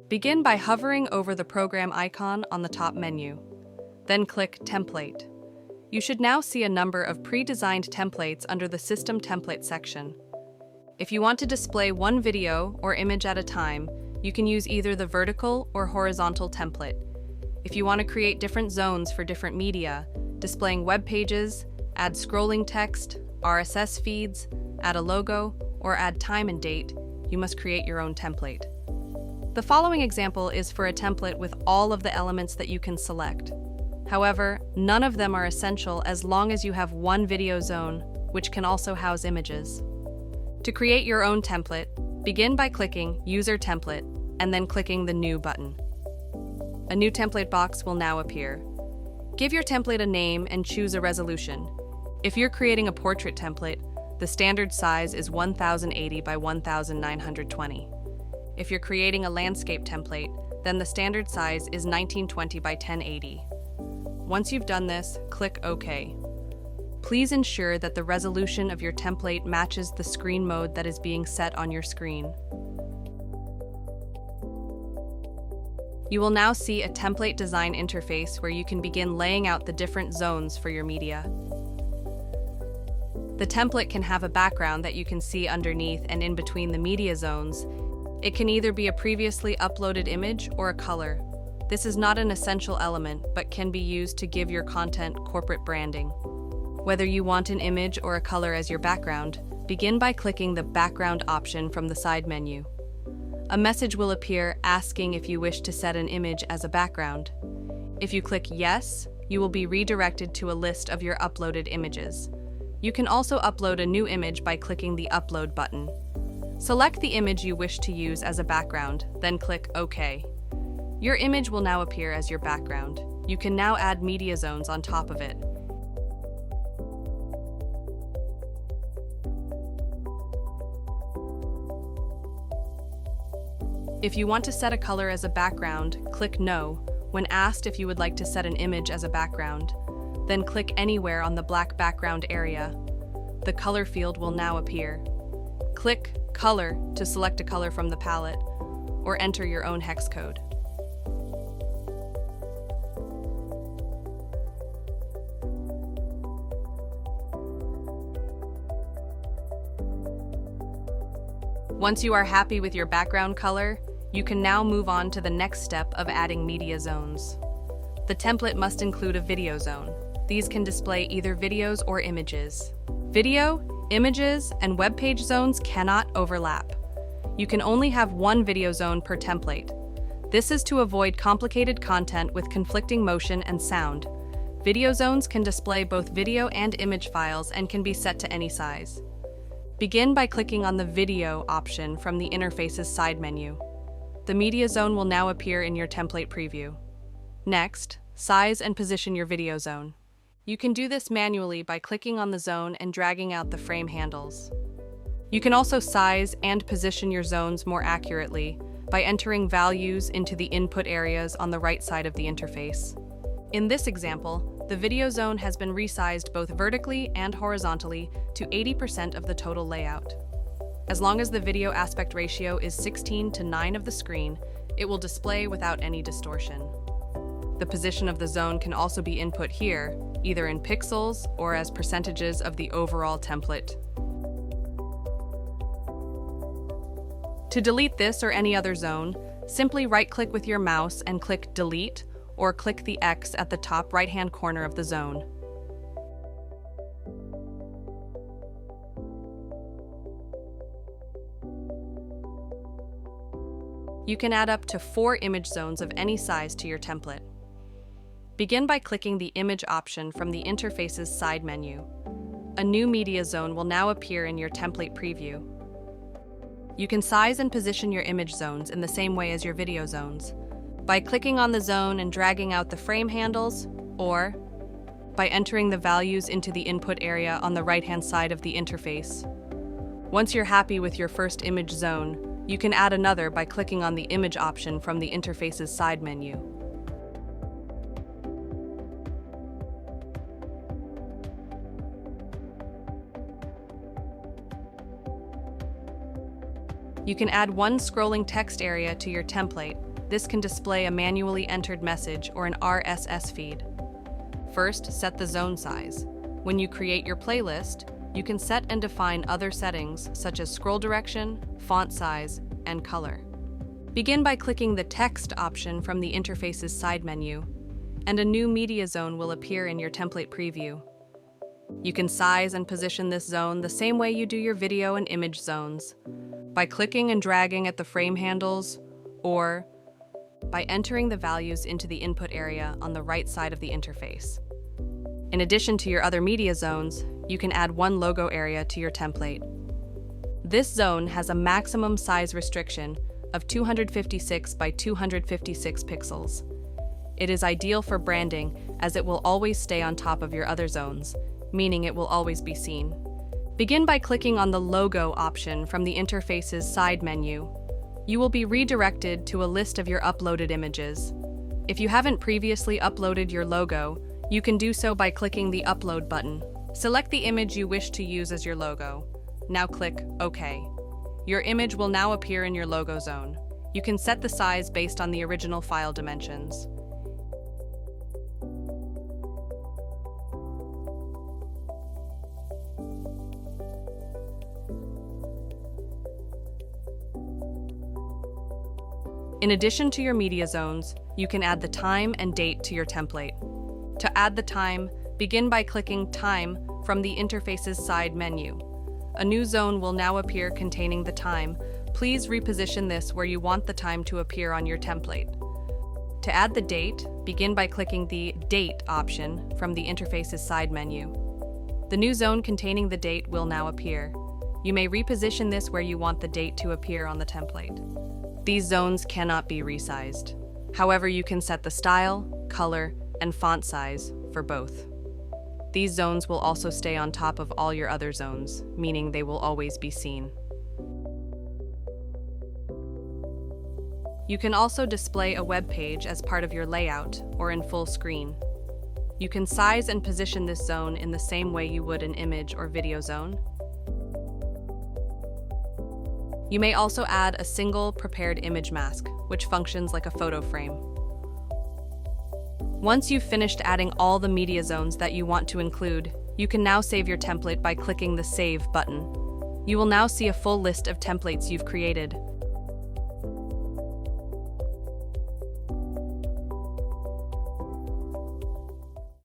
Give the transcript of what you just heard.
Begin by hovering over the program icon on the top menu. Then click Template. You should now see a number of pre-designed templates under the System Template section. If you want to display one video or image at a time, you can use either the vertical or horizontal template. If you want to create different zones for different media, displaying web pages, add scrolling text, RSS feeds, add a logo, or add time and date, you must create your own template. The following example is for a template with all of the elements that you can select. However, none of them are essential as long as you have one video zone, which can also house images. To create your own template, begin by clicking User Template and then clicking the New button. A new template box will now appear. Give your template a name and choose a resolution. If you're creating a portrait template, the standard size is 1080 by 1920. If you're creating a landscape template, then the standard size is 1920 by 1080. Once you've done this, click OK. Please ensure that the resolution of your template matches the screen mode that is being set on your screen. You will now see a template design interface where you can begin laying out the different zones for your media. The template can have a background that you can see underneath and in between the media zones. It can either be a previously uploaded image or a color. This is not an essential element, but can be used to give your content corporate branding. Whether you want an image or a color as your background, begin by clicking the Background option from the side menu. A message will appear asking if you wish to set an image as a background. If you click Yes, you will be redirected to a list of your uploaded images. You can also upload a new image by clicking the Upload button. Select the image you wish to use as a background, then click OK. Your image will now appear as your background. You can now add media zones on top of it. If you want to set a color as a background, click No. When asked if you would like to set an image as a background, then click anywhere on the black background area. The color field will now appear. Click Color to select a color from the palette, or enter your own hex code. Once you are happy with your background color, you can now move on to the next step of adding media zones. The template must include a video zone. These can display either videos or images. Video, images, and web page zones cannot overlap. You can only have one video zone per template. This is to avoid complicated content with conflicting motion and sound. Video zones can display both video and image files and can be set to any size. Begin by clicking on the Video option from the interface's side menu. The media zone will now appear in your template preview. Next, size and position your video zone. You can do this manually by clicking on the zone and dragging out the frame handles. You can also size and position your zones more accurately by entering values into the input areas on the right side of the interface. In this example, the video zone has been resized both vertically and horizontally to 80% of the total layout. As long as the video aspect ratio is 16:9 of the screen, it will display without any distortion. The position of the zone can also be input here, either in pixels or as percentages of the overall template. To delete this or any other zone, simply right-click with your mouse and click Delete, or click the X at the top right-hand corner of the zone. You can add up to 4 image zones of any size to your template. Begin by clicking the Image option from the interface's side menu. A new media zone will now appear in your template preview. You can size and position your image zones in the same way as your video zones, by clicking on the zone and dragging out the frame handles, or by entering the values into the input area on the right-hand side of the interface. Once you're happy with your first image zone, you can add another by clicking on the Image option from the interface's side menu. You can add one scrolling text area to your template This can display a manually entered message or an RSS feed. First, set the zone size. When you create your playlist, you can set and define other settings such as scroll direction, font size, and color. Begin by clicking the text option from the interface's side menu, and a new media zone will appear in your template preview. You can size and position this zone the same way you do your video and image zones, by clicking and dragging at the frame handles, or by entering the values into the input area on the right side of the interface. In addition to your other media zones, you can add one logo area to your template. This zone has a maximum size restriction of 256 by 256 pixels. It is ideal for branding as it will always stay on top of your other zones, meaning it will always be seen. Begin by clicking on the logo option from the interface's side menu. You will be redirected to a list of your uploaded images. If you haven't previously uploaded your logo, you can do so by clicking the Upload button. Select the image you wish to use as your logo. Now click OK. Your image will now appear in your logo zone. You can set the size based on the original file dimensions. In addition to your media zones, you can add the time and date to your template. To add the time, begin by clicking Time from the interface's side menu. A new zone will now appear containing the time. Please reposition this where you want the time to appear on your template. To add the date, begin by clicking the Date option from the interface's side menu. The new zone containing the date will now appear. You may reposition this where you want the date to appear on the template. These zones cannot be resized. However, you can set the style, color, and font size for both. These zones will also stay on top of all your other zones, meaning they will always be seen. You can also display a web page as part of your layout or in full screen. You can size and position this zone in the same way you would an image or video zone. You may also add a single prepared image mask, which functions like a photo frame. Once you've finished adding all the media zones that you want to include, you can now save your template by clicking the Save button. You will now see a full list of templates you've created.